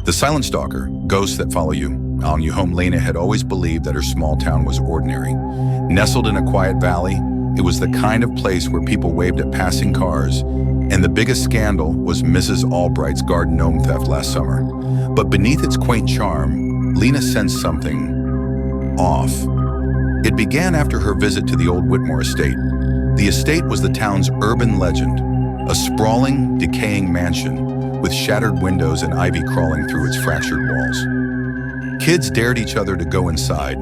The silent stalker, ghosts that follow you. On your home, Lena had always believed that her small town was ordinary. Nestled in a quiet valley, it was the kind of place where people waved at passing cars, and the biggest scandal was Mrs. Albright's garden gnome theft last summer. But beneath its quaint charm, Lena sensed something off. It began after her visit to the old Whitmore Estate. The estate was the town's urban legend, a sprawling, decaying mansion with shattered windows and ivy crawling through its fractured walls. Kids dared each other to go inside,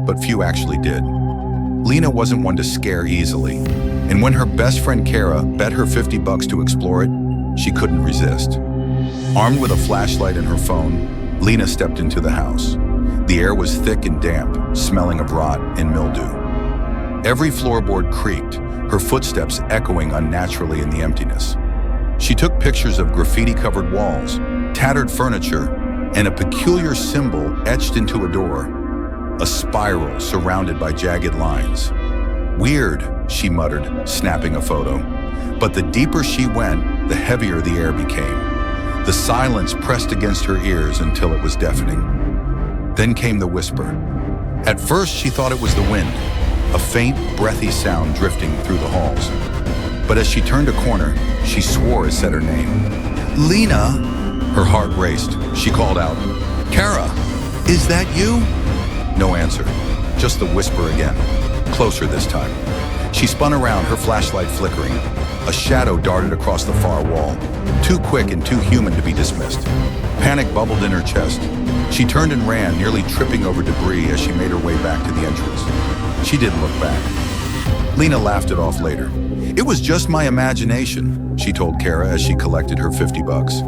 but few actually did. Lena wasn't one to scare easily, and when her best friend Kara bet her $50 to explore it, she couldn't resist. Armed with a flashlight and her phone, Lena stepped into the house. The air was thick and damp, smelling of rot and mildew. Every floorboard creaked, her footsteps echoing unnaturally in the emptiness. She took pictures of graffiti-covered walls, tattered furniture, and a peculiar symbol etched into a door, a spiral surrounded by jagged lines. "Weird," she muttered, snapping a photo. But the deeper she went, the heavier the air became. The silence pressed against her ears until it was deafening. Then came the whisper. At first, she thought it was the wind, a faint, breathy sound drifting through the halls. But as she turned a corner, she swore it said her name. "Lena!" Her heart raced. She called out, "Kara, is that you?" No answer, just the whisper again, closer this time. She spun around, her flashlight flickering. A shadow darted across the far wall, too quick and too human to be dismissed. Panic bubbled in her chest. She turned and ran, nearly tripping over debris as she made her way back to the entrance. She didn't look back. Lena laughed it off later. "It was just my imagination," she told Kara as she collected her $50.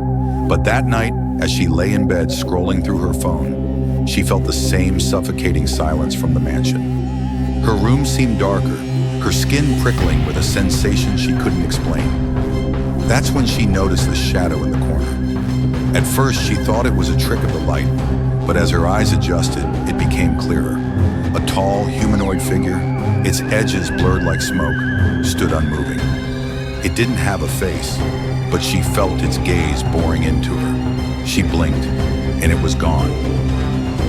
But that night, as she lay in bed scrolling through her phone, she felt the same suffocating silence from the mansion. Her room seemed darker, her skin prickling with a sensation she couldn't explain. That's when she noticed the shadow in the corner. At first, she thought it was a trick of the light, but as her eyes adjusted, it became clearer. A tall, humanoid figure, its edges blurred like smoke, stood unmoving. It didn't have a face, but she felt its gaze boring into her. She blinked, and it was gone.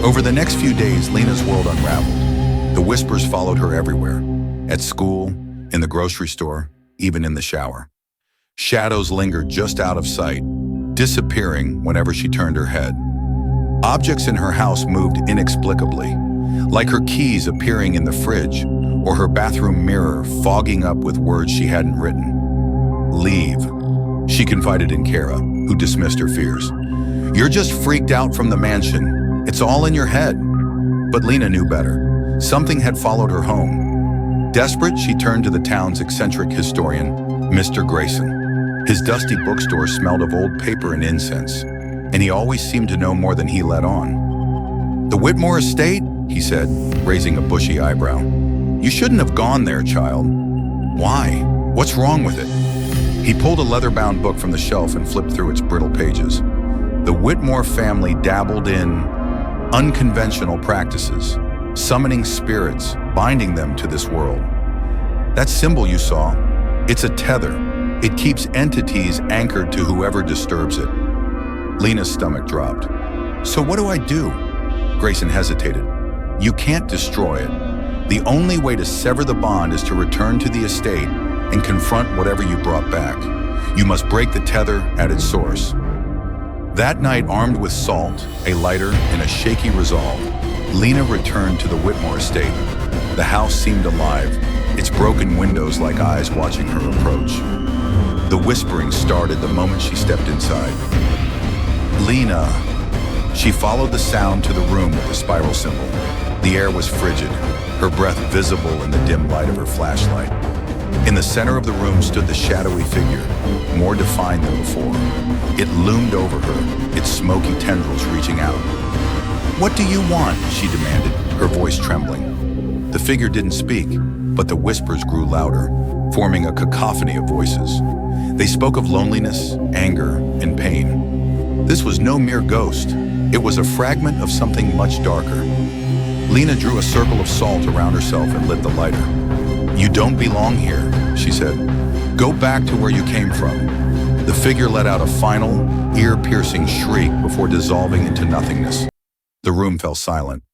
Over the next few days, Lena's world unraveled. The whispers followed her everywhere, at school, in the grocery store, even in the shower. Shadows lingered just out of sight, disappearing whenever she turned her head. Objects in her house moved inexplicably, like her keys appearing in the fridge, or her bathroom mirror fogging up with words she hadn't written. "Leave," she confided in Kara, who dismissed her fears. "You're just freaked out from the mansion. It's all in your head." But Lena knew better. Something had followed her home. Desperate, she turned to the town's eccentric historian, Mr. Grayson. His dusty bookstore smelled of old paper and incense, and he always seemed to know more than he let on. "The Whitmore Estate?" he said, raising a bushy eyebrow. "You shouldn't have gone there, child." "Why? What's wrong with it?" He pulled a leather-bound book from the shelf and flipped through its brittle pages. The Whitmore family dabbled in unconventional practices, summoning spirits, binding them to this world. That symbol you saw, it's a tether. It keeps entities anchored to whoever disturbs it. Lena's stomach dropped. "So what do I do?" Grayson hesitated. "You can't destroy it. The only way to sever the bond is to return to the estate and confront whatever you brought back. You must break the tether at its source." That night, armed with salt, a lighter, and a shaky resolve, Lena returned to the Whitmore Estate. The house seemed alive, its broken windows like eyes watching her approach. The whispering started the moment she stepped inside. "Lena." She followed the sound to the room with the spiral symbol. The air was frigid, her breath visible in the dim light of her flashlight. In the center of the room stood the shadowy figure, more defined than before. It loomed over her, its smoky tendrils reaching out. "What do you want?" she demanded, her voice trembling. The figure didn't speak, but the whispers grew louder, forming a cacophony of voices. They spoke of loneliness, anger, and pain. This was no mere ghost. It was a fragment of something much darker. Lena drew a circle of salt around herself and lit the lighter. "You don't belong here," she said. "Go back to where you came from." The figure let out a final, ear-piercing shriek before dissolving into nothingness. The room fell silent.